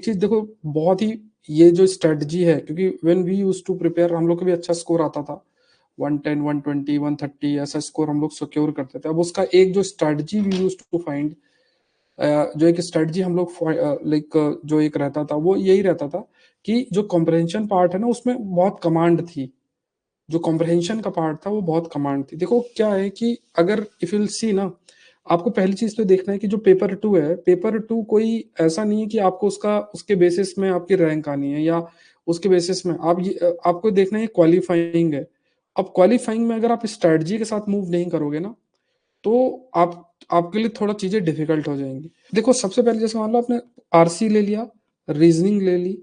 चीज देखो, बहुत ही ये जो स्ट्रेटजी है, क्योंकि when we used to prepare हम लोग को भी अच्छा स्कोर आता था, 110 120 130 ऐसा स्कोर हम लोग सिक्योर करते थे। अब उसका एक जो strategy we used to find, जो एक स्ट्रेटजी हम लोग लाइक जो एक रहता था वो यही रहता था कि जो कॉम्प्रहेंशन पार्ट है ना उसमें बहुत कमांड थी। जो कॉम्प्रहेंशन का पार्ट था वो बहुत कमांड थी। देखो क्या है कि अगर इफ यू सी ना, आपको पहली चीज तो देखना है कि जो पेपर टू है, पेपर टू कोई ऐसा नहीं है कि आपको उसका उसके बेसिस में आपकी रैंक आनी है, या उसके बेसिस में आप ये आपको देखना है क्वालिफाइंग है। अब क्वालिफाइंग में अगर आप स्ट्रेटजी के साथ मूव नहीं करोगे ना, तो आप आपके लिए थोड़ा चीजें डिफिकल्ट हो जाएंगी। देखो सबसे पहले जैसे मान लो आपने आरसी ले लिया, रीजनिंग ले ली,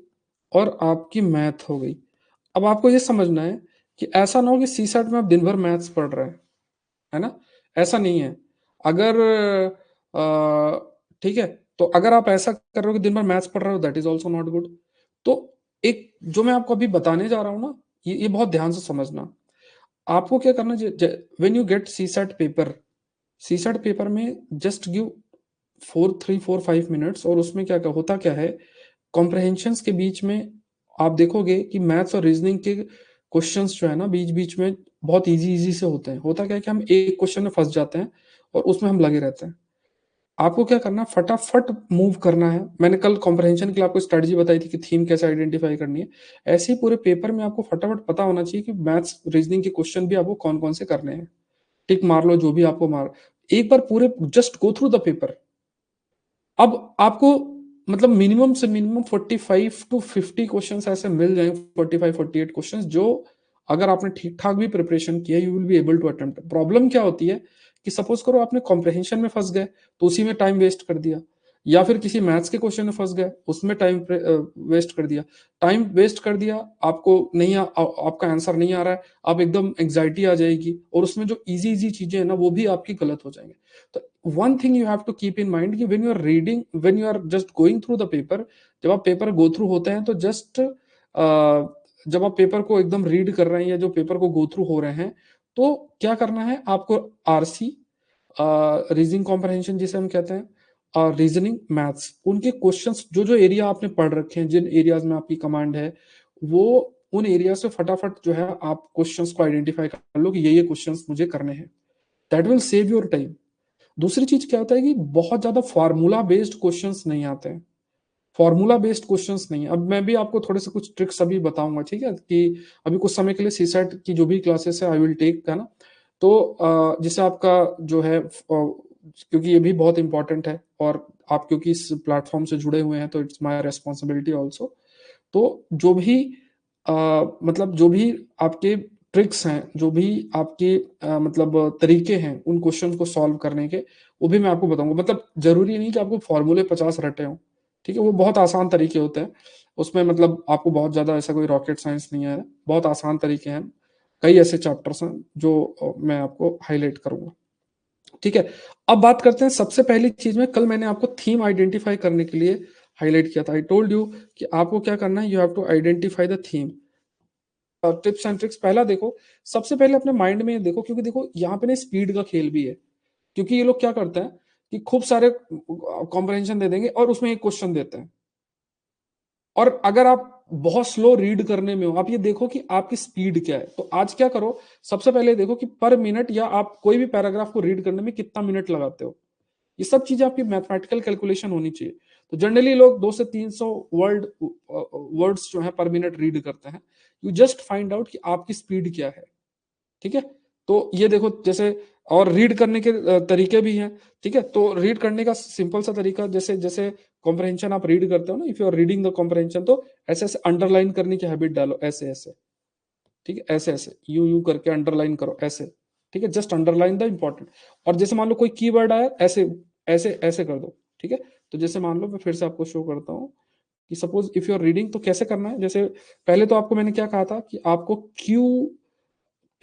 और आपकी मैथ हो गई। अब आपको ये समझना है कि ऐसा ना हो कि सी सेट में आप दिन भर मैथ्स पढ़ रहे हैं, है ना। ऐसा नहीं है। अगर ठीक है, तो अगर आप ऐसा कर रहे हो कि दिन भर मैथ्स पढ़ रहे हो, that is also not good. तो एक जो मैं आपको अभी बताने जा रहा हूँ ना, ये बहुत ध्यान से समझना। आपको क्या करना, when you get CSAT paper, CSAT paper में जस्ट गिव 4 3 4 5 मिनट्स, और उसमें क्या क्या होता क्या है, कॉम्प्रहेंशंस के बीच में आप देखोगे कि मैथ्स और रीजनिंग के क्वेश्चंस जो है ना बीच बीच में बहुत इजी इजी से होते हैं। होता क्या है कि हम एक क्वेश्चन में फंस जाते हैं और उसमें हम लगे रहते हैं। आपको क्या करना है, फटाफट मूव करना है। मैंने कल कॉम्प्रहेंशन के लिए आपको स्ट्रेटजी बताई थी कि थीम कैसे आइडेंटिफाई करनी है। ऐसे ही पूरे पेपर में आपको फटाफट पता होना चाहिए कि मैथ्स रीजनिंग के क्वेश्चन भी आपको कौन कौन से करने हैं। टिक मार लो जो भी आपको मार, एक बार पूरे just go through the paper. अब आपको मतलब मिनिमम से मिनिमम 45 to 50 क्वेश्चन ऐसे मिल जाएंगे, 45 48 क्वेश्चन, जो अगर आपने ठीक ठाक भी प्रिपरेशन किया, you will be able to attempt. Problem क्या होती है कि सपोज करो आपने कॉम्प्रहेंशन में फंस गए, तो उसी में टाइम वेस्ट कर दिया, या फिर किसी मैथ्स के क्वेश्चन में फंस गए, उसमें टाइम वेस्ट कर दिया। टाइम वेस्ट कर दिया, आपको नहीं आपका आंसर नहीं आ रहा है, आप एकदम एंग्जाइटी आ जाएगी, और उसमें जो इजी इजी चीजें है ना वो भी आपकी गलत हो जाएंगे। तो one thing you have to keep in mind कि when you are reading, when you are just going through the paper, जब आप पेपर गो थ्रू होते हैं तो जस्ट जब आप पेपर को एकदम रीड कर रहे हैं या जो पेपर को गो थ्रू हो रहे हैं, तो क्या करना है आपको, आरसी, रीजनिंग कॉम्प्रहेंशन जिसे हम कहते हैं, और रीजनिंग मैथ्स, उनके क्वेश्चंस जो जो एरिया आपने पढ़ रखे हैं, जिन एरियाज में आपकी कमांड है, वो उन एरिया से फटाफट जो है आप क्वेश्चंस को आइडेंटिफाई कर लो कि ये क्वेश्चंस मुझे करने हैं। That will save your time. दूसरी चीज क्या होता है कि बहुत ज्यादा फार्मूला बेस्ड क्वेश्चंस नहीं आते हैं। फार्मूला बेस्ड क्वेश्चंस नहीं। अब मैं भी आपको थोड़े से कुछ ट्रिक्स अभी बताऊंगा, ठीक है, कि अभी कुछ समय के लिए सीसेट की जो भी क्लासेस है आई विल टेक, है ना। तो जिससे आपका जो है क्योंकि ये भी बहुत इंपॉर्टेंट है, और आप क्योंकि इस प्लेटफॉर्म से जुड़े हुए हैं तो इट्स माय रेस्पॉन्सिबिलिटी ऑल्सो। तो जो भी मतलब जो भी आपके ट्रिक्स हैं, जो भी आपके मतलब तरीके हैं उन क्वेश्चन को सॉल्व करने के, वो भी मैं आपको बताऊंगा। मतलब जरूरी नहीं कि आपको फॉर्मूले 50 रटे हों, ठीक है, वो बहुत आसान तरीके होते हैं। उसमें मतलब आपको बहुत ज्यादा ऐसा कोई रॉकेट साइंस नहीं है, बहुत आसान तरीके हैं। कई ऐसे चैप्टर्स हैं जो मैं आपको हाईलाइट करूंगा, ठीक है। अब बात करते हैं सबसे पहली चीज में, कल मैंने आपको थीम आइडेंटिफाई करने के लिए हाईलाइट किया था। आई टोल्ड यू कि आपको क्या करना है, you have to identify the theme. Tips and tricks, पहला देखो, सबसे पहले अपने माइंड में देखो, क्योंकि देखो यहाँ पे ना स्पीड का खेल भी है। क्योंकि ये लोग क्या करते हैं कि खूब सारे कॉम्प्रहेंशन दे देंगे और उसमें एक क्वेश्चन देते हैं। और अगर आप बहुत स्लो रीड करने में हो, आप ये देखो कि आपकी स्पीड क्या है। तो आज क्या करो, सबसे पहले देखो कि पर मिनट या आप कोई भी पैराग्राफ को रीड करने में कितना मिनट लगाते हो। ये सब चीजें आपकी मैथमेटिकल कैलकुलेशन होनी चाहिए। तो जनरली लोग 200 से 300 वर्ड्स जो है पर मिनट रीड करते हैं। यू जस्ट फाइंड आउट कि आपकी स्पीड क्या है, ठीक है। तो ये देखो जैसे, और रीड करने के तरीके भी हैं, ठीक है। तो रीड करने का सिंपल सा तरीका, जैसे जैसे कॉम्प्रहेंशन आप रीड करते हो ना, if you are reading the comprehension, तो ऐसे ऐसे अंडरलाइन करने की हैबिट डालो, ऐसे ऐसे, ठीक है, ऐसे ऐसे यू यू करके अंडरलाइन करो ऐसे, ठीक है, जस्ट अंडरलाइन द इंपॉर्टेंट। और जैसे मान लो कोई कीवर्ड आया, ऐसे ऐसे ऐसे कर दो, ठीक है। तो जैसे मान लो मैं फिर से आपको शो करता हूँ कि suppose if you are reading, तो कैसे करना है। जैसे पहले तो आपको मैंने क्या कहा था कि आपको क्यू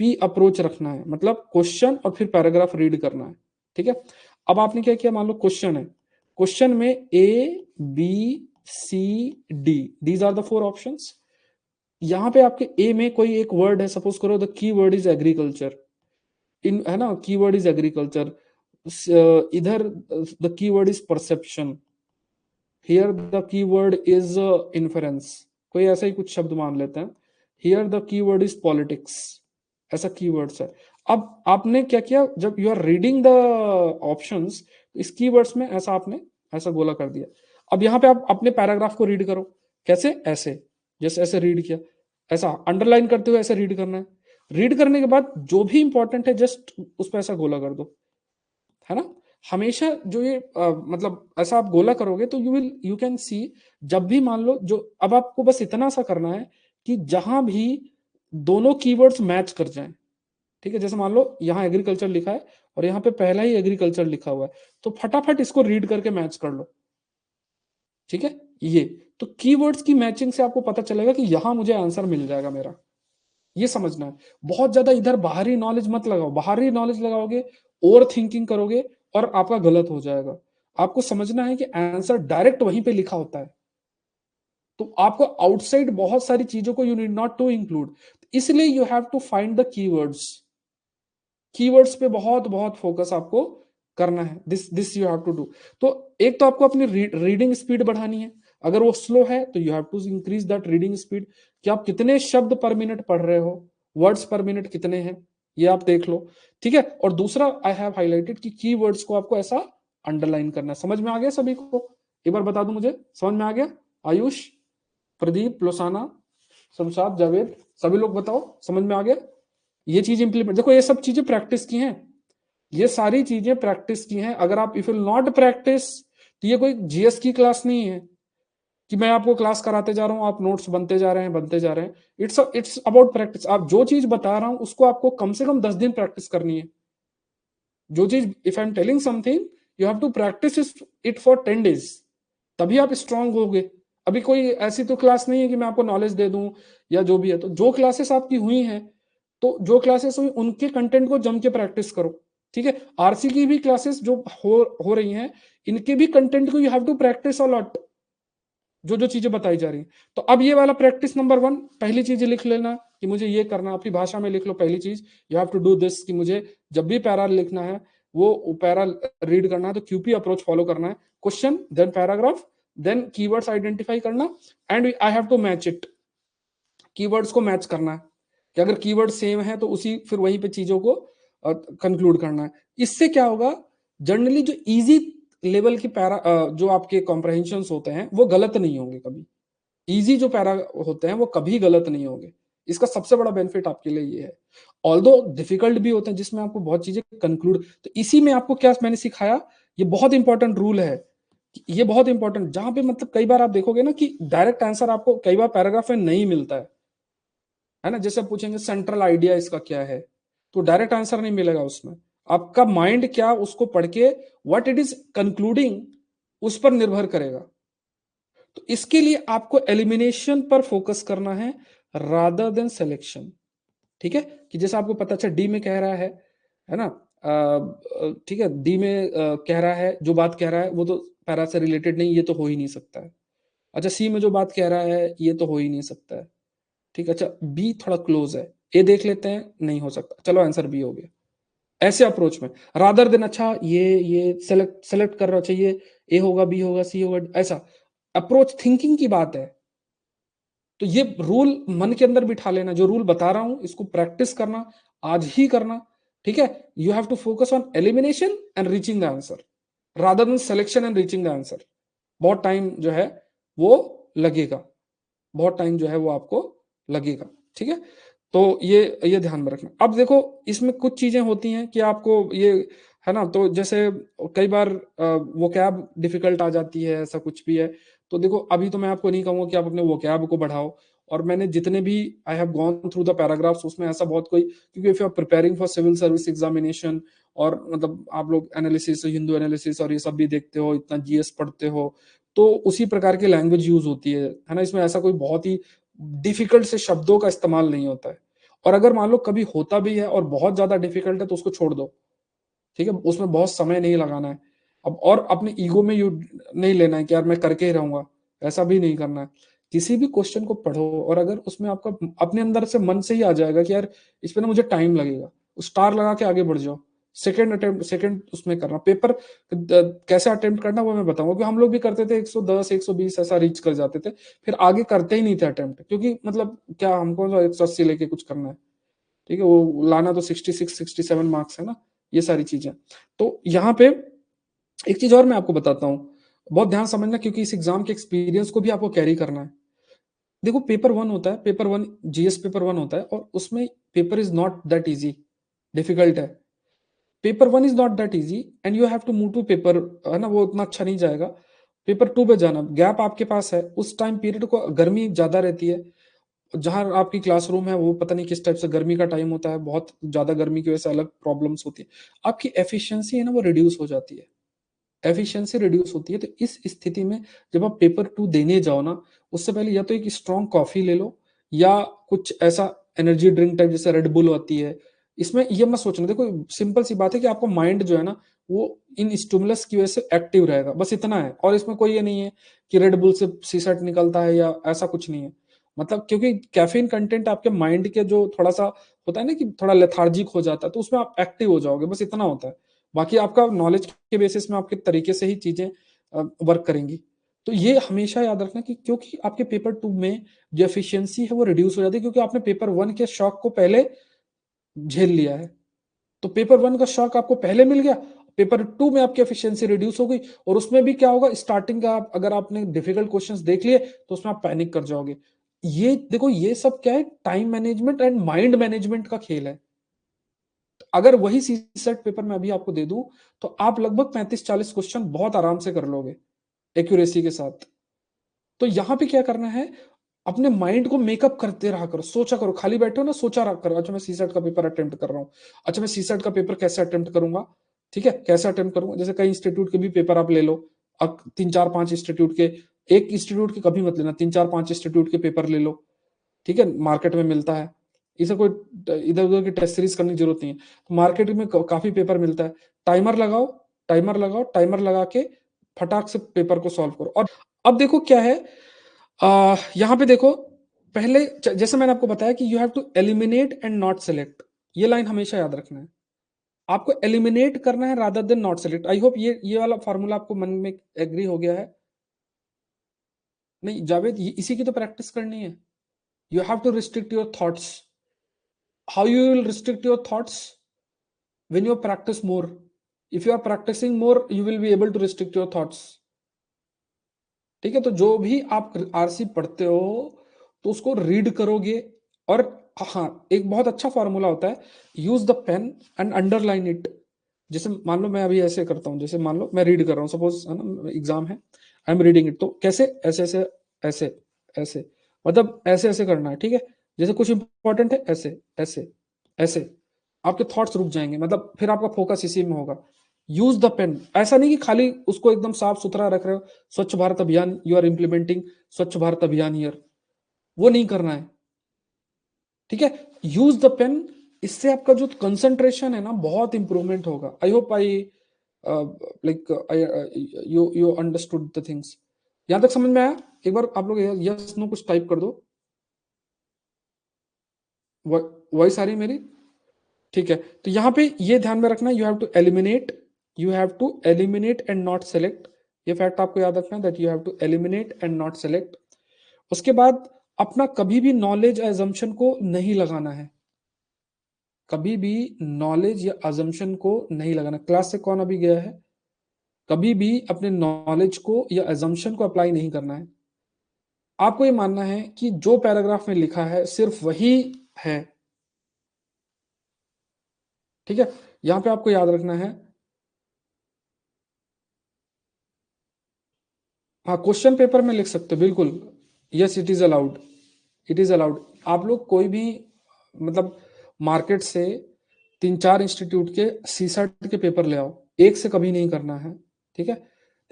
पी अप्रोच रखना है, मतलब क्वेश्चन और फिर पैराग्राफ रीड करना है, ठीक है। अब आपने क्या किया, मान लो क्वेश्चन है, क्वेश्चन में A B C D, these are the 4 options. यहाँ पे आपके ए में कोई एक वर्ड है, सपोज करो the key word is agriculture, इन है ना, की वर्ड इज एग्रीकल्चर। इधर the key word is perception, here the keyword is inference, कोई ऐसा ही कुछ शब्द मान लेते हैं। Here the keyword is politics, ऐसा कीवर्ड्स है। अब आपने क्या किया, जब you are reading the options, इस कीवर्ड्स में ऐसा आपने ऐसा गोला कर दिया। अब यहाँ पे आप अपने पैराग्राफ को रीड करो, कैसे, ऐसे, जैसे ऐसे रीड किया, ऐसा अंडरलाइन करते हुए ऐसे रीड करना है। रीड करने के बाद जो भी इंपॉर्टेंट है जस्ट उस पर ऐसा गोला कर दो, है ना। हमेशा जो ये मतलब ऐसा आप गोला करोगे तो यू कैन सी, जब भी मान लो जो, अब आपको बस इतना सा करना है कि जहां भी दोनों कीवर्ड्स मैच कर जाएं, ठीक है। जैसे मान लो यहाँ एग्रीकल्चर लिखा है और यहाँ पे पहला ही एग्रीकल्चर लिखा हुआ है, तो फटाफट इसको रीड करके मैच कर लो, ठीक है। ये तो कीवर्ड्स की मैचिंग से आपको पता चलेगा कि यहां मुझे आंसर मिल जाएगा मेरा, ये समझना है। बहुत ज्यादा इधर बाहरी नॉलेज मत लगाओ, बाहरी नॉलेज लगाओगे ओवर थिंकिंग करोगे और आपका गलत हो जाएगा। आपको समझना है कि आंसर डायरेक्ट वहीं पे लिखा होता है, तो आपको आउटसाइड बहुत सारी चीजों को you need not to include, इसलिए you have to find the keywords. Keywords पे बहुत बहुत फोकस आपको करना है, this this you have to do. तो एक तो आपको अपनी रीडिंग स्पीड बढ़ानी है, अगर वो स्लो है तो you have to increase that reading speed, कि आप कितने शब्द पर मिनट पढ़ रहे हो, वर्ड्स पर मिनट कितने हैं, ये आप देख लो, ठीक है। और दूसरा आई हैव हाईलाइटेड कि कीवर्ड्स को आपको ऐसा अंडरलाइन करना है। समझ में आ गया सभी को? एक बार बता दूं, मुझे समझ में आ गया? आयुष, प्रदीप, लोसाना, शमशाद, जावेद, सभी लोग बताओ समझ में आ गया? ये चीज इंप्लीमेंट, देखो ये सब चीजें प्रैक्टिस की हैं, ये सारी चीजें प्रैक्टिस की हैं। अगर आप इफ विल नॉट प्रैक्टिस, तो ये कोई जीएस की क्लास नहीं है कि मैं आपको क्लास कराते जा रहा हूं, आप नोट्स बनते जा रहे हैं बनते जा रहे हैं। It's about practice. आप जो चीज बता रहा हूं उसको आपको कम से कम 10 दिन प्रैक्टिस करनी है। जो चीज, if I am telling something, you have to practice it for 10 days, तभी आप स्ट्रांग होगे। अभी कोई ऐसी तो क्लास नहीं है कि मैं आपको नॉलेज दे दूं या जो भी है। तो जो क्लासेस आपकी हुई हैं, तो जो क्लासेस हुई उनके कंटेंट को जम के प्रैक्टिस करो, ठीक है। आरसी की भी क्लासेस जो हो रही हैं, इनके भी कंटेंट को you have to practice a lot, जो जो चीजें बताई जा रही हैं। तो अब ये वाला प्रैक्टिस नंबर 1, पहली चीज लिख लेना कि मुझे ये करना, अपनी भाषा में लिख लो। पहली चीज you have to do this, कि मुझे जब भी पैरा लिखना है, वो पैरा रीड करना है तो क्यूपी अप्रोच फॉलो करना है। Question, then paragraph, then keywords identify करना, and I have to match it, keywords को मैच करना है कि अगर कीवर्ड सेम है तो उसी फिर वहीं पे चीजों को कंक्लूड करना है। इससे क्या होगा, जनरली जो इजी लेवल की पैरा जो आपके कॉम्प्रहेंशन होते हैं वो गलत नहीं होंगे कभी। इजी जो पैरा होते हैं वो कभी गलत नहीं होंगे। इसका सबसे बड़ा बेनिफिट आपके लिए ये है। ऑल्दो डिफिकल्ट भी होते हैं जिसमें आपको बहुत चीजें कंक्लूड, तो इसी में आपको क्या मैंने सिखाया, ये बहुत इंपॉर्टेंट रूल है, ये बहुत इंपॉर्टेंट, जहां पे मतलब कई बार आप देखोगे ना कि डायरेक्ट आंसर आपको कई बार पैराग्राफ में नहीं मिलता है ना। जैसे पूछेंगे सेंट्रल आइडिया इसका क्या है, तो डायरेक्ट आंसर नहीं मिलेगा उसमें। आपका माइंड क्या उसको पढ़ के व्हाट इट इज कंक्लूडिंग, उस पर निर्भर करेगा। तो इसके लिए आपको एलिमिनेशन पर फोकस करना है रादर देन सिलेक्शन, ठीक है। कि जैसे आपको पता, अच्छा डी में कह रहा है ना, ठीक है, डी में कह रहा है, जो बात कह रहा है वो तो पैरा से रिलेटेड नहीं, ये तो हो ही नहीं सकता है। अच्छा सी में जो बात कह रहा है ये तो हो ही नहीं सकता है, ठीक है। अच्छा बी थोड़ा क्लोज है, ए देख लेते हैं, नहीं हो सकता, चलो आंसर बी हो गया। ऐसे अप्रोच में रादर देन अच्छा ये सेलेक्ट सेलेक्ट कर रहा चाहिए, ए होगा बी होगा सी होगा, ऐसा अप्रोच थिंकिंग की बात है। तो ये रूल मन के अंदर बिठा लेना, जो रूल बता रहा हूं इसको प्रैक्टिस करना, आज ही करना, ठीक है। You have to focus on elimination and reaching the answer rather than selection and reaching the answer. बहुत टाइम जो है वो लगेगा, बहुत टाइम जो है वो आपको लगेगा, ठीक है। तो ये ध्यान में रखना। अब देखो इसमें कुछ चीजें होती हैं कि आपको ये, है ना, तो जैसे कई बार वो कैब डिफिकल्ट आ जाती है, ऐसा कुछ भी है। तो देखो अभी तो मैं आपको नहीं कहूंगा कि आप अपने वो कैब को बढ़ाओ, और मैंने जितने भी I have gone through the paragraphs, उसमें ऐसा बहुत कोई, क्योंकि if you are preparing for civil service examination, और मतलब आप लोग एनालिसिस, हिंदू एनालिसिस और ये सब भी देखते हो, इतना जीएस पढ़ते हो, तो उसी प्रकार की लैंग्वेज यूज होती है ना। इसमें ऐसा कोई बहुत ही डिफिकल्ट से शब्दों का इस्तेमाल नहीं होता है। और अगर मान लो कभी होता भी है और बहुत ज्यादा डिफिकल्ट है तो उसको छोड़ दो, ठीक है, उसमें बहुत समय नहीं लगाना है। अब और अपने ईगो में यू नहीं लेना है कि यार मैं करके ही रहूंगा, ऐसा भी नहीं करना है। किसी भी क्वेश्चन को पढ़ो और अगर उसमें आपका अपने अंदर से मन से ही आ जाएगा कि यार इस पे ना मुझे टाइम लगेगा, स्टार लगा के आगे बढ़ जाओ, सेकंड अटेम्प्ट, सेकंड उसमें करना। पेपर कैसे अटेम्प्ट करना वो मैं बताऊंगा, क्योंकि हम लोग भी करते थे 110 120 ऐसा रीच कर जाते थे, फिर आगे करते ही नहीं थे अटेम्प्ट, क्योंकि मतलब क्या हमको 180 लेके कुछ करना है, ठीक है, वो लाना तो 66 67 मार्क्स है ना, ये सारी चीजें। तो यहाँ पे एक चीज और मैं आपको बताता हूँ, बहुत ध्यान समझना, क्योंकि इस एग्जाम के एक्सपीरियंस को भी आपको कैरी करना है। देखो पेपर वन होता है, paper one GS paper one होता है, और उसमें paper is not that easy, difficult है। Paper one is not that easy and you have to move to paper, है ना, वो उतना अच्छा नहीं जाएगा। पेपर टू पे जाना, गैप आपके पास है, उस टाइम पीरियड को गर्मी ज्यादा रहती है, जहां आपकी क्लासरूम है वो पता नहीं किस टाइप से गर्मी का टाइम होता है, बहुत ज्यादा गर्मी की वजह से अलग प्रॉब्लम्स होती है, आपकी एफिशिएंसी है ना वो रिड्यूस हो जाती है, एफिशिएंसी रिड्यूस होती है। तो इस स्थिति में जब आप पेपर टू देने जाओ ना, उससे पहले या तो एक स्ट्रॉन्ग कॉफी ले लो, या कुछ ऐसा एनर्जी ड्रिंक टाइप जैसे रेड बुल आती है। इसमें ये मत सोचना, देखो सिंपल सी बात है कि आपका माइंड जो है ना वो इन स्टिमुलस की वजह से एक्टिव रहेगा, बस इतना है, और इसमें कोई ये नहीं है कि रेड बुल से सीसैट निकलता है या ऐसा कुछ नहीं है। मतलब क्योंकि कैफीन कंटेंट आपके माइंड के जो थोड़ा सा होता है ना कि थोड़ा लेथार्जिक हो जाता है, तो उसमें आप एक्टिव हो जाओगे, बस इतना होता है। बाकी आपका नॉलेज के बेसिस में आपके तरीके से ही चीजें वर्क करेंगी। तो ये हमेशा याद रखना कि क्योंकि आपके पेपर टू में जो एफिशिएंसी है वो रिड्यूस हो जाती है, क्योंकि आपने पेपर वन के शॉक को पहले झेल लिया है। तो पेपर वन का शॉक आपको पहले मिल गया, पेपर टू में आपकी एफिशिएंसी रिड्यूस हो गई, और उसमें भी क्या होगा, स्टार्टिंग का अगर आपने डिफिकल्ट क्वेश्चंस देख लिए तो उसमें आप पैनिक कर जाओगे। ये देखो ये सब क्या है, time management and mind management का खेल है। अगर वही सी सेट पेपर मैं अभी आपको दे दूं तो आप लगभग 35-40 क्वेश्चन बहुत आराम से कर लोगे एक्यूरेसी के साथ। तो यहां पे क्या करना है, अपने माइंड को मेकअप करते रहा करो, सोचा करो, खाली बैठे हो ना, सोचा रहा करो, अच्छा मैं सी सेट का पेपर अटेम्प्ट कर रहा हूँ, अच्छा मैं सी सेट का पेपर कैसे अटेम्प्ट करूंगा, ठीक है, कैसे अटेम्प्ट करूंगा। जैसे कई इंस्टीट्यूट के भी पेपर आप ले लो, अब 3 4 5 इंस्टीट्यूट के, एक इंस्टीट्यूट के कभी मत लेना, 3 4 5 इंस्टीट्यूट के पेपर ले लो, ठीक है, मार्केट में मिलता है। इसे कोई इधर उधर की टेस्ट सीरीज करने की जरूरत नहीं है, तो मार्केट में काफी पेपर मिलता है। टाइमर लगाओ, टाइमर लगाओ, टाइमर लगा के फटाक से पेपर को सॉल्व करो। और अब देखो क्या है, यहाँ पे देखो, पहले जैसे मैंने आपको बताया कि you have to eliminate and not select, ये लाइन हमेशा याद रखना है, आपको एलिमिनेट करना है rather than not select. I hope ये वाला फॉर्मूला आपको मन में एग्री हो गया है। नहीं जावेद, इसी की तो प्रैक्टिस करनी है। You have to restrict your thoughts. How you will restrict your thoughts? When you practice more. If you are practicing more, you will be able to restrict your thoughts. ठीक है, तो जो भी आप आरसी पढ़ते हो तो उसको रीड करोगे। और हाँ, एक बहुत अच्छा फॉर्मूला होता है, use the pen and underline it. जैसे मान लो मैं अभी ऐसे करता हूँ, जैसे मान लो मैं रीड कर रहा हूँ, सपोज है ना एग्जाम है, आई एम रीडिंग इट, तो कैसे, ऐसे ऐसे ऐसे ऐसे, मतलब ऐसे ऐसे करना है, ठीक है। जैसे कुछ इंपॉर्टेंट है, ऐसे ऐसे ऐसे, आपके थॉट्स रुक जाएंगे, मतलब फिर आपका फोकस इसी में होगा। यूज द पेन, ऐसा नहीं कि खाली उसको एकदम साफ सुथरा रख रहे हो, स्वच्छ भारत अभियान यू आर इम्प्लीमेंटिंग, स्वच्छ भारत अभियान ईयर, वो नहीं करना है, ठीक है। यूज द पेन, इससे आपका जो कंसंट्रेशन है ना बहुत इंप्रूवमेंट होगा। I hope I like you you understood the things, यहां तक समझ में आया। एक बार आप लोग यस नो कुछ टाइप कर दो, वॉइस आ रही मेरी, ठीक है। तो यहाँ पे ये ध्यान में रखना, you have to eliminate, you have to eliminate and not select, ये फैक्ट आपको याद रखना that you have to eliminate and not select. उसके बाद अपना कभी भी नॉलेज एजम्पशन को नहीं लगाना है, कभी भी नॉलेज या अजम्पशन को नहीं लगाना। क्लास से कौन अभी गया है, कभी भी अपने नॉलेज को या एजम्पशन को अप्लाई नहीं करना है। आपको ये मानना है कि जो पैराग्राफ में लिखा है सिर्फ वही है, ठीक है। यहां पे आपको याद रखना है, हाँ क्वेश्चन पेपर में लिख सकते हो बिल्कुल, yes it is allowed, it is allowed. आप लोग कोई भी मतलब मार्केट से 3 4 इंस्टीट्यूट के सीसेट के पेपर ले आओ, एक से कभी नहीं करना है, ठीक है।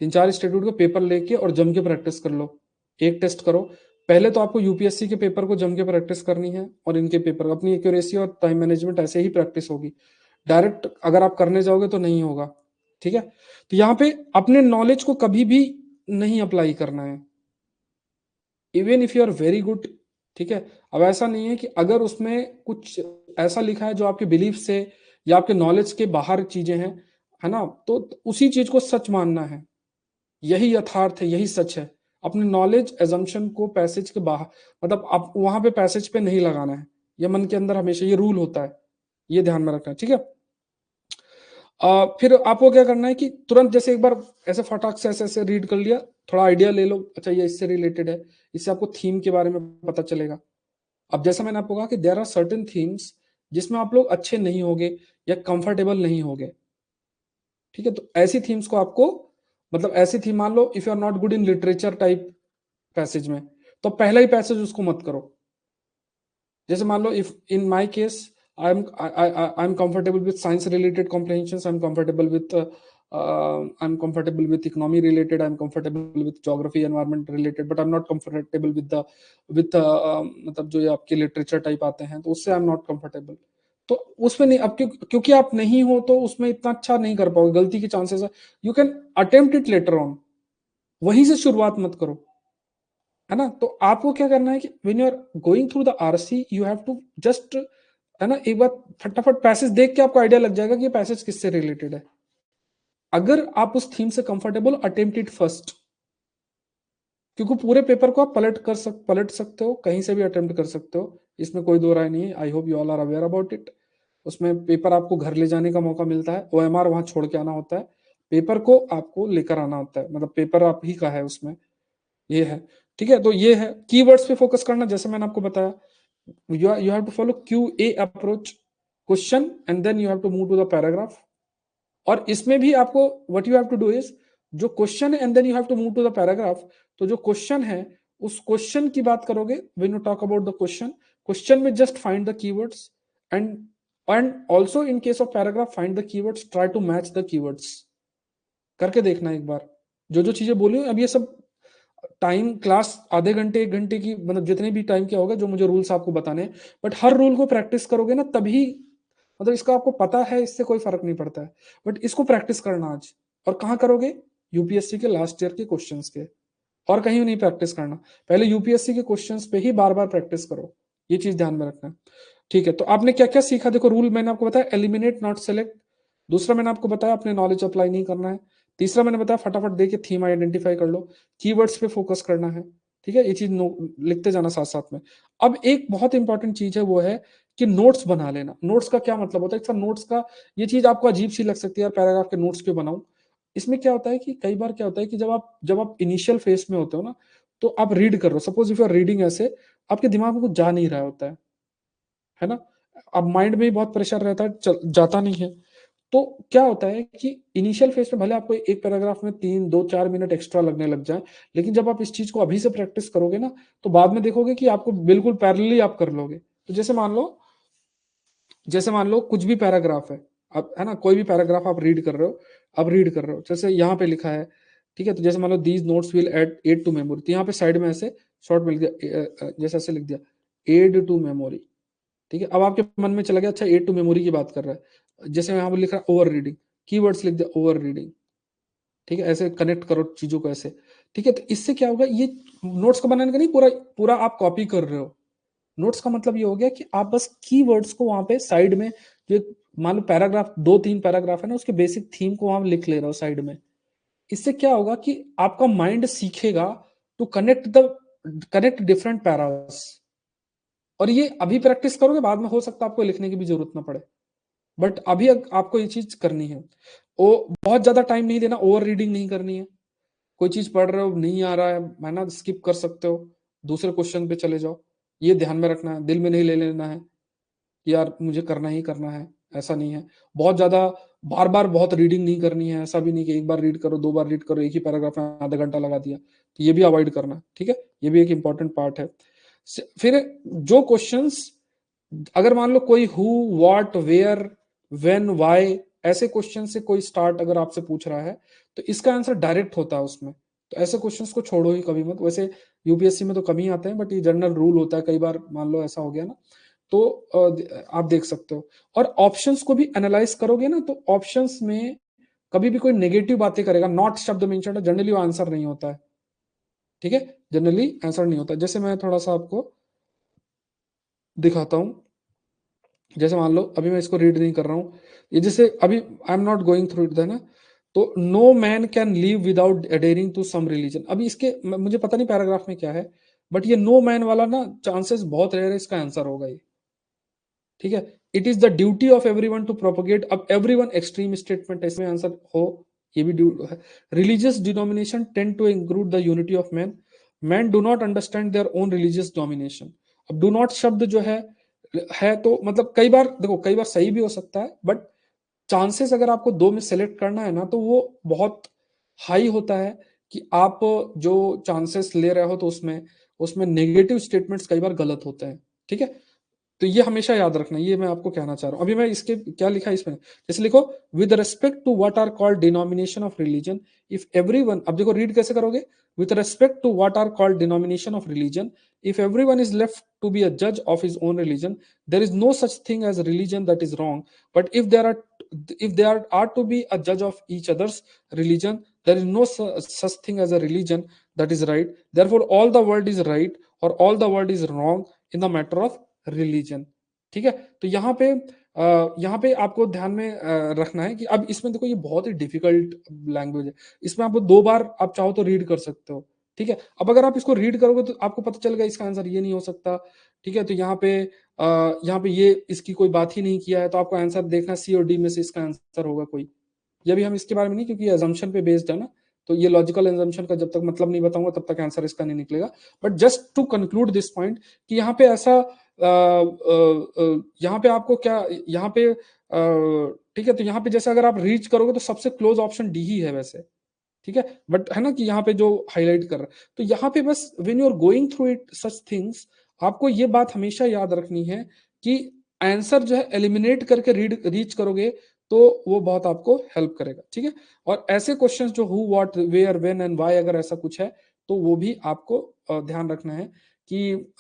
3 4 इंस्टीट्यूट के पेपर लेके और जम के प्रैक्टिस कर लो, एक टेस्ट करो। पहले तो आपको यूपीएससी के पेपर को जम के प्रैक्टिस करनी है, और इनके पेपर अपनी एक्यूरेसी और टाइम मैनेजमेंट ऐसे ही प्रैक्टिस होगी। डायरेक्ट अगर आप करने जाओगे तो नहीं होगा, ठीक है। तो यहाँ पे अपने नॉलेज को कभी भी नहीं अप्लाई करना है, even if you are very good, ठीक है। अब ऐसा नहीं है कि अगर उसमें कुछ ऐसा लिखा है जो आपके बिलीफ से या आपके नॉलेज के बाहर चीजें हैं, है ना, तो उसी चीज को सच मानना है, यही यथार्थ है, यही सच है। अपने नॉलेज एजम्पशन को पैसेज के बाहर, मतलब आप वहां पे पैसेज पे नहीं लगाना है, ये मन के अंदर हमेशा ये रूल होता है, ये ध्यान में रखना है, ठीक है। फिर आपको क्या करना है कि तुरंत जैसे एक बार ऐसे फटाक से ऐसे ऐसे रीड कर लिया, थोड़ा आइडिया ले लो, अच्छा ये इससे रिलेटेड है, इससे आपको थीम के बारे में पता चलेगा। अब जैसा मैंने आपको कहा कि देयर आर सर्टेन थीम्स जिसमें आप लोग अच्छे नहीं होगे या कंफर्टेबल नहीं होगे, ठीक है, तो ऐसी थीम्स को आपको, मतलब ऐसी थीम, मान लो if you are not good in literature type passage में, तो पहला ही पैसेज उसको मत करो। जैसे मान लो if in my case I am comfortable with science related comprehension, I am comfortable with economy related, I am comfortable with geography environment related, but I am not comfortable with मतलब जो ये आपके लिटरेचर टाइप आते हैं, तो उससे आई am not comfortable. तो उसमें नहीं, अब क्योंकि आप नहीं हो तो उसमें इतना अच्छा नहीं कर पाओगे, गलती के चांसेस है। You can attempt it later on, वहीं से शुरुआत मत करो, है ना। तो आपको क्या करना है कि when you are going through the RC you have to just, है ना, एक बार फटाफट पैसेज देख के आपको आइडिया लग जाएगा कि ये पैसेज किससे रिलेटेड है। अगर आप उस थीम से कंफर्टेबल, अटेम्प्ट इट फर्स्ट, क्योंकि पूरे पेपर को आप पलट सकते हो, कहीं से भी अटेम्प्ट कर सकते हो, इसमें कोई दो राय नहीं है। I hope you all are aware about it. उसमें पेपर आपको घर ले जाने का मौका मिलता है, ओएमआर वहां छोड़ के आना होता है, पेपर को आपको लेकर आना होता है, मतलब पेपर आप ही का है उसमें, ये है, ठीक है। तो ये है कीवर्ड्स पे फोकस करना, जैसे मैंने आपको बताया, you have to follow QA approach, question and then you have to move to the paragraph. और इसमें भी आपको what you have to do is, जो question and then you have to move to the paragraph, तो जो question है उस question की बात करोगे, when you talk about the question, question में just find the keywords, and and also in case of paragraph find the keywords, try to match the keywords, करके देखना एक बार। जो जो चीजें बोली अब ये सब टाइम क्लास आधे घंटे एक घंटे की, मतलब जितने भी टाइम क्या होगा जो मुझे रूल्स आपको बताने हैं, बट हर रूल को प्रैक्टिस करोगे ना तभी, मतलब इसका आपको पता है इससे कोई फर्क नहीं पड़ता है, बट इसको प्रैक्टिस करना आज। और कहाँ करोगे, यूपीएससी के लास्ट ईयर के क्वेश्चंस के, और कहीं नहीं प्रैक्टिस करना, पहले यूपीएससी के क्वेश्चंस पे ही बार बार प्रैक्टिस करो, ये चीज ध्यान में रखना। ठीक है, तो आपने क्या क्या सीखा, देखो रूल मैंने आपको बताया, एलिमिनेट नॉट सेलेक्ट। दूसरा मैंने आपको बताया अपने नॉलेज अप्लाई नहीं करना है। तीसरा मैंने बताया फटाफट देके थीम आइडेंटिफाई कर लो, कीवर्ड्स पे फोकस करना है, ठीक है, ये चीज लिखते जाना साथ साथ में। अब एक बहुत इंपॉर्टेंट चीज है, वो है कि नोट्स बना लेना। नोट्स का क्या मतलब होता है, सर नोट्स का, ये चीज आपको अजीब सी लग सकती है यार, पैराग्राफ के नोट्स क्यों बनाऊं। इसमें क्या होता है कि कई बार क्या होता है कि जब आप इनिशियल फेज में होते हो ना, तो आप रीड कर रहे हो, suppose if you are reading ऐसे, आपके दिमाग में कुछ जा नहीं रहा होता है ना, अब माइंड में भी बहुत प्रेशर रहता है, जाता नहीं है। तो क्या होता है कि इनिशियल फेज में भले आपको एक पैराग्राफ में 3 2 4 मिनट एक्स्ट्रा लगने लग जाए, लेकिन जब आप इस चीज को अभी से प्रैक्टिस करोगे ना, तो बाद में देखोगे कि आपको बिल्कुल पैरेलली आप कर लोगे। तो जैसे मान लो कुछ भी पैराग्राफ है, अब है ना, कोई भी पैराग्राफ आप रीड कर रहे हो, अब रीड कर रहे हो, जैसे यहाँ पे लिखा है, ठीक है, तो जैसे मान लो these notes will add to memory, तो यहाँ पे साइड में ऐसे शॉर्ट में लिख दिया, जैसे ऐसे लिख दिया, एड टू मेमोरी, ठीक है। अब आपके मन में चला गया अच्छा एड टू मेमोरी की बात कर रहा है, जैसे यहाँ पर लिख रहा है ओवर रीडिंग, कीवर्ड्स लिख दिया ओवर रीडिंग, ठीक है, ऐसे कनेक्ट करो चीजों को ऐसे, ठीक है। तो इससे क्या होगा, ये नोट्स का बनाने का नहीं, पूरा पूरा आप कॉपी कर रहे हो। नोट्स का मतलब ये हो गया कि आप बस कीवर्ड्स को वहां पे साइड में, जो मान लो पैराग्राफ 2 3 पैराग्राफ है ना, उसके बेसिक थीम को वहां लिख ले रहे हो साइड में। इससे क्या होगा कि आपका माइंड सीखेगा टू कनेक्ट डिफरेंट पैरास। और ये अभी प्रैक्टिस करोगे, बाद में हो सकता है आपको लिखने की भी जरूरत ना पड़े, बट अभी आपको ये चीज करनी है। ओ, बहुत ज्यादा टाइम नहीं देना, ओवर रीडिंग नहीं करनी है। कोई चीज पढ़ रहे हो नहीं आ रहा है ना, स्किप कर सकते हो, दूसरे क्वेश्चन पे चले जाओ, ये ध्यान में रखना है, दिल में नहीं ले लेना है कि यार मुझे करना ही करना है, ऐसा नहीं है। बहुत ज्यादा बार बार बहुत रीडिंग नहीं करनी है, ऐसा भी नहीं कि एक बार रीड करो 2 बार रीड करो, एक ही पैराग्राफ में आधा घंटा लगा दिया, तो ये भी अवॉइड करना, ठीक है, ये भी एक इंपॉर्टेंट पार्ट है। फिर जो क्वेश्चंस, अगर मान लो कोई who, what, where, when, why, ऐसे क्वेश्चन से कोई स्टार्ट अगर आपसे पूछ रहा है, तो इसका आंसर डायरेक्ट होता है उसमें, तो ऐसे क्वेश्चंस को छोड़ो ही कभी मत। वैसे यूपीएससी में तो कम ही आते हैं, बट ये जनरल रूल होता है, कई बार मान लो ऐसा हो गया ना, तो आप देख सकते हो। और ऑप्शंस को भी एनालाइज करोगे ना, तो ऑप्शंस में कभी भी कोई नेगेटिव बातें करेगा, नॉट शब्द मेंशन है, जनरली वो आंसर नहीं होता है, ठीक है, जनरली आंसर नहीं होता। जैसे मैं थोड़ा सा आपको दिखाता हूं, जैसे मान लो अभी मैं इसको रीड नहीं कर रहा हूँ, ये जैसे अभी I am not going through it, है ना। तो no man can live without adhering to some religion, अभी इसके मुझे पता नहीं पैराग्राफ में क्या है, बट ये नो मैन वाला ना चांसेस बहुत रेयर है इसका आंसर होगा ये। ठीक है, it is the duty of everyone to propagate, अब एवरीवन एक्सट्रीम स्टेटमेंट इसमें आंसर हो, ये भी ड्यू है। Religious denomination tend to include the unity of man, man do not understand their own religious domination. अब डू नॉट शब्द जो है तो मतलब कई बार देखो, कई बार सही भी हो सकता है, बट चांसेस अगर आपको दो में सेलेक्ट करना है ना, तो वो बहुत हाई होता है कि आप जो चांसेस ले रहे हो तो उसमें उसमें नेगेटिव स्टेटमेंट्स कई बार गलत होते हैं। ठीक है, तो ये हमेशा याद रखना, ये मैं आपको कहना चाह रहा हूं। अभी मैं इसके क्या लिखा है इसमें, जैसे लिखो with respect to what are called denomination of religion, if everyone, अब देखो रीड कैसे करोगे, with respect to what are called denomination of religion, if everyone is left to be a जज of his own religion, there is no such thing as religion that is wrong, but if there are to be a judge of each other's religion, there is no such thing as a religion that is right, therefore all the world is right or all the world is wrong in the matter of religion. ठीक है, तो यहाँ पे आपको ध्यान में रखना है कि अब इसमें देखो ये बहुत ही डिफिकल्ट लैंग्वेज है, इसमें आप दो बार आप चाहो तो रीड कर सकते हो। ठीक है, अब अगर आप इसको रीड करोगे तो आपको पता चलेगा इसका आंसर ये नहीं हो सकता। ठीक है, तो यहाँ पे ये इसकी कोई बात ही नहीं किया है, तो आपको आंसर देखना सी और डी में से इसका आंसर होगा कोई। ये भी हम इसके बारे में नहीं, क्योंकि अजम्पशन पे बेस्ड है ना, तो ये लॉजिकल अजम्पशन का जब तक मतलब नहीं बताऊंगा तब तक आंसर इसका नहीं निकलेगा। But just to conclude this point कि यहाँ पे ऐसा यहाँ पे आपको क्या यहाँ पे ठीक है, तो यहाँ पे जैसे अगर आप रीच करोगे तो सबसे क्लोज ऑप्शन डी ही है वैसे। ठीक है, बट है ना कि यहाँ पे जो हाईलाइट कर रहा है, तो यहाँ पे बस when you are going through it such things, आपको ये बात हमेशा याद रखनी है कि आंसर जो है एलिमिनेट करके रीच करोगे तो वो बहुत आपको हेल्प करेगा। ठीक है, और ऐसे क्वेश्चंस जो who what where when and why अगर ऐसा कुछ है तो वो भी आपको ध्यान रखना है कि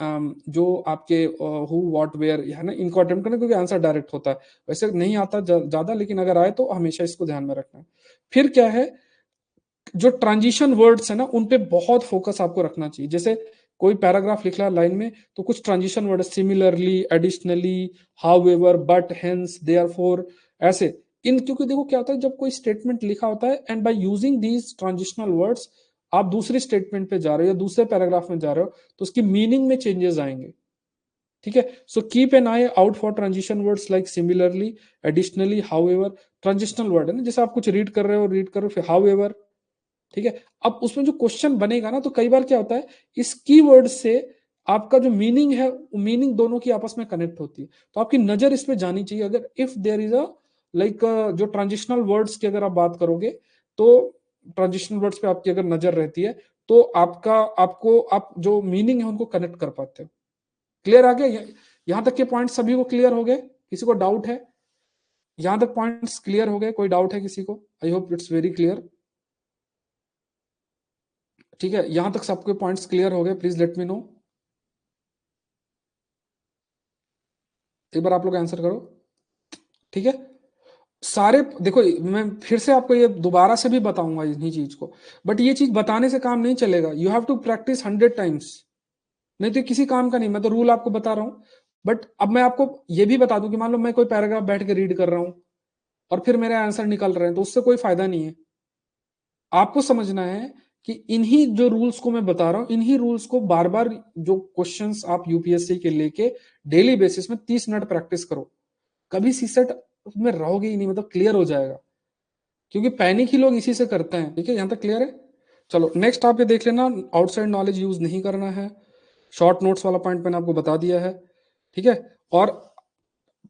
जो आपके हु व्हाट वेयर है ना, इनको अटेम्प्ट करना, क्योंकि आंसर डायरेक्ट होता है, वैसे नहीं आता ज्यादा, लेकिन अगर आए तो हमेशा इसको ध्यान में रखना है। फिर क्या है, जो ट्रांजिशन वर्ड्स है ना उन पे बहुत फोकस आपको रखना चाहिए। जैसे कोई पैराग्राफ लिख रहा है लाइन में, तो कुछ transition word, similarly, additionally, however, but, hence, therefore, ऐसे इन, क्योंकि देखो क्या होता है जब कोई स्टेटमेंट लिखा होता है and by using these transitional words आप दूसरी स्टेटमेंट पे जा रहे हो या दूसरे पैराग्राफ में जा रहे हो, तो उसकी मीनिंग में चेंजेस आएंगे। ठीक है, so keep an I out for transition words like similarly, additionally, however. Transitional word है ना, जैसे आप कुछ रीड कर रहे हो फिर हाउएवर। ठीक है, अब उसमें जो क्वेश्चन बनेगा ना, तो कई बार क्या होता है इस कीवर्ड से आपका जो मीनिंग है, मीनिंग दोनों की आपस में कनेक्ट होती है, तो आपकी नजर इस पे जानी चाहिए। अगर if there is a like जो ट्रांजिशनल वर्ड्स की अगर आप बात करोगे, तो ट्रांजिशनल वर्ड्स पे आपकी अगर नजर रहती है तो आप जो मीनिंग है उनको कनेक्ट कर पाते हो। क्लियर आ गया, यहां तक के पॉइंट सभी को क्लियर हो गए? किसी को डाउट है? यहां तक पॉइंट्स क्लियर हो गए? कोई डाउट है किसी को? I hope it's very clear. ठीक है, यहां तक सबके पॉइंट्स क्लियर हो गए? Please let me know. एक बार आप लोग आंसर करो। ठीक है, सारे देखो, मैं फिर से आपको ये दोबारा से भी बताऊंगा इन्हीं चीज को, बट ये चीज बताने से काम नहीं चलेगा, you have to practice 100 times, नहीं तो किसी काम का नहीं। मैं तो रूल आपको बता रहा हूं, बट अब मैं आपको ये भी बता दूं कि मान लो मैं कोई पैराग्राफ बैठ के रीड कर रहा हूं और फिर मेरे आंसर निकल रहे हैं, तो उससे कोई फायदा नहीं है। आपको समझना है कि इन्हीं जो रूल्स को मैं बता रहा हूं, इन्हीं रूल्स को बार बार, जो क्वेश्चंस आप यूपीएससी के लेके डेली बेसिस में 30 मिनट प्रैक्टिस करो, कभी सीसेट में रहोगे ही नहीं, मतलब क्लियर हो जाएगा, क्योंकि पैनिक ही लोग इसी से करते हैं। ठीक है, यहां तक क्लियर है? चलो नेक्स्ट आप ये देख लेना, आउटसाइड नॉलेज यूज नहीं करना है, शॉर्ट नोट्स वाला पॉइंट मैंने आपको बता दिया है। ठीक है, और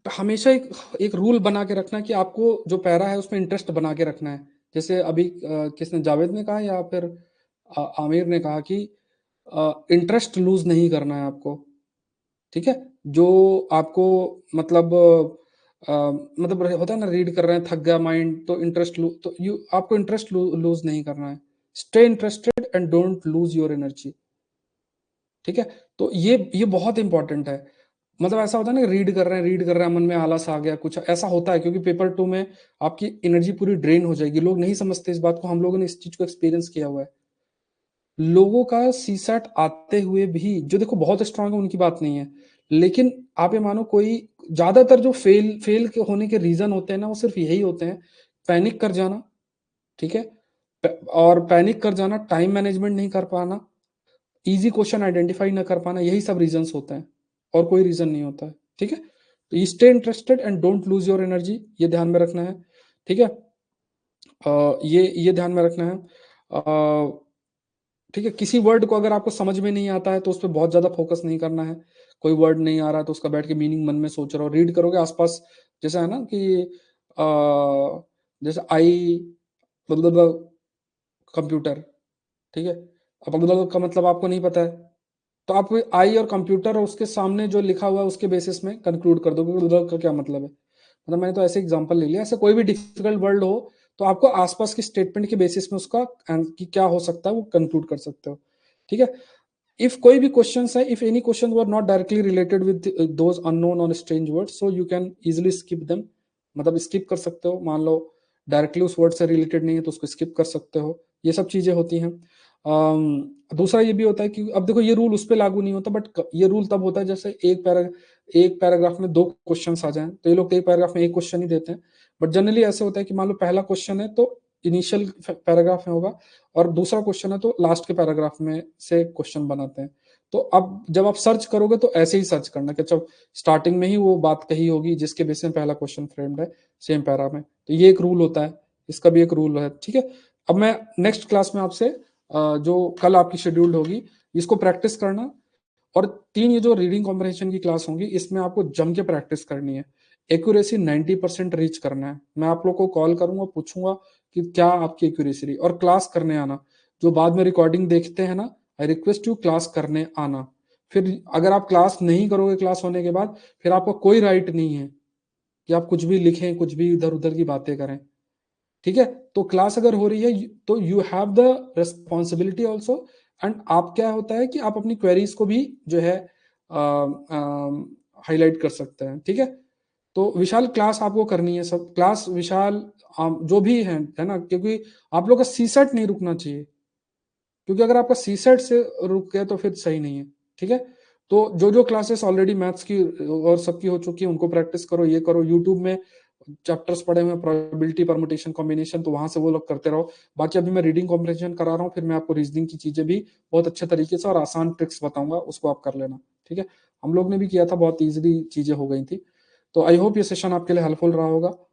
हमेशा एक रूल बना के रखना कि आपको जो पैरा है उसमें इंटरेस्ट बना के रखना है। जैसे अभी किसने, जावेद ने कहा या फिर आमिर ने कहा कि इंटरेस्ट लूज नहीं करना है आपको। ठीक है, जो आपको मतलब मतलब होता है ना, रीड कर रहे हैं थक गया माइंड, तो इंटरेस्ट लूज, तो यू आपको इंटरेस्ट लूज नहीं करना है। Stay interested and don't lose your energy. ठीक है, तो ये बहुत इंपॉर्टेंट है। मतलब ऐसा होता है ना, रीड कर रहे हैं मन में आलस आ गया, कुछ ऐसा होता है, क्योंकि पेपर 2 में आपकी एनर्जी पूरी ड्रेन हो जाएगी। लोग नहीं समझते इस बात को, हम लोगों ने इस चीज को एक्सपीरियंस किया हुआ है। लोगों का सीसैट आते हुए भी, जो देखो बहुत स्ट्रांग है उनकी बात नहीं है, लेकिन आप ये मानो कोई ज़्यादातर जो फेल के होने के रीज़न होते हैं ना, वो सिर्फ़ यही होते हैं, पैनिक कर जाना, ठीक है? और पैनिक कर जाना, टाइम मैनेजमेंट नहीं कर पाना, ईज़ी क्वेश्चन आइडेंटिफाई ना कर पाना, यही सब रीज़न्स होते हैं, और कोई रीज़न नहीं होता है, ठीक है? तो stay interested and don't lose your energy, ये ध्यान में रखना है, ठीक है? ये ध्यान में रखना है। ठीक है, किसी वर्ड को अगर आपको समझ में नहीं आता है तो उस पे बहुत ज़्यादा फ़ोकस नहीं करना है। कोई वर्ड नहीं आ रहा है तो उसका बैठ के मीनिंग मन में सोच रहे हो, रीड करोगे आस-पास, जैसे है ना कि जैसे आई मतलब कंप्यूटर, ठीक है? अब मतलब का मतलब आपको नहीं पता है, तो आप आई और कंप्यूटर और उसके सामने जो लिखा हुआ है उसके बेसिस में कंक्लूड कर दोगे कि का क्या मतलब है। मतलब मैंने तो ऐसे एग्जांपल ले लिया, ऐसे कोई भी डिफिकल्ट वर्ड हो तो आपको आसपास की स्टेटमेंट के बेसिस में उसका कि क्या हो सकता है वो कंक्लूड कर सकते हो, ठीक है? इफ कोई भी क्वेश्चंस है, if any question were not directly related with those unknown or strange words, so you can easily skip them, मतलब स्किप कर सकते हो। मान लो डायरेक्टली उस वर्ड से रिलेटेड नहीं है तो उसको स्किप कर सकते हो, ये सब चीजें होती हैं। दूसरा ये भी होता है कि अब देखो ये रूल उस पर लागू नहीं होता, बट ये रूल तब होता है जैसे एक पैराग्राफ में दो क्वेश्चन आ जाएं, तो ये लोग एक पैराग्राफ में एक क्वेश्चन ही देते हैं। बट जनरली ऐसे होता है कि मान लो पहला क्वेश्चन है तो इनिशियल पैराग्राफ में होगा, और दूसरा क्वेश्चन है तो लास्ट के पैराग्राफ में से क्वेश्चन बनाते हैं। तो अब जब आप सर्च करोगे तो ऐसे ही सर्च करना कि जब स्टार्टिंग में ही वो बात कही होगी जिसके बेस में पहला क्वेश्चन फ्रेम्ड है सेम पैरा में, तो ये एक रूल होता है, इसका भी एक रूल है, ठीक है? अब मैं नेक्स्ट क्लास में आपसे जो कल आपकी शेड्यूल्ड होगी इसको प्रैक्टिस करना, और 3 ये जो रीडिंग कॉम्प्रहेंशन की क्लास होंगी इसमें आपको जम के प्रैक्टिस करनी है। एक्यूरेसी 90% रीच करना है। मैं आप लोग को कॉल करूंगा, पूछूंगा कि क्या आपकी एक्यूरेसी रही, और क्लास करने आना। जो बाद में रिकॉर्डिंग देखते हैं ना, आई रिक्वेस्ट यू क्लास करने आना। फिर अगर आप क्लास नहीं करोगे, क्लास होने के बाद फिर आपका कोई राइट नहीं है कि आप कुछ भी लिखें, कुछ भी इधर उधर की बातें करें, ठीक है? तो क्लास अगर हो रही है तो you have the responsibility also, and आप क्या होता है कि आप अपनी क्वेरीज को भी जो है हाईलाइट कर सकते हैं, ठीक है? तो विशाल क्लास आपको करनी है, सब क्लास विशाल जो भी है ना, क्योंकि आप लोग का सीसेट नहीं रुकना चाहिए, क्योंकि अगर आपका सीसेट से रुक गया तो फिर सही नहीं है, ठीक है? तो जो जो क्लासेस ऑलरेडी मैथ्स की और सबकी हो चुकी है उनको प्रैक्टिस करो, ये करो। यूट्यूब में चैप्टर्स पढ़े हुए हैं, प्रोबेबिलिटी, परमुटेशन, कॉम्बिनेशन, तो वहां से वो लोग करते रहो। बाकी अभी मैं रीडिंग कॉम्प्रिहेंशन करा रहा हूँ, फिर मैं आपको रीजनिंग की चीजें भी बहुत अच्छे तरीके से और आसान ट्रिक्स बताऊंगा, उसको आप कर लेना, ठीक है? हम लोग ने भी किया था, बहुत ईजिली चीजें हो गई थी। तो आई होप ये सेशन आपके लिए हेल्पफुल रहा होगा।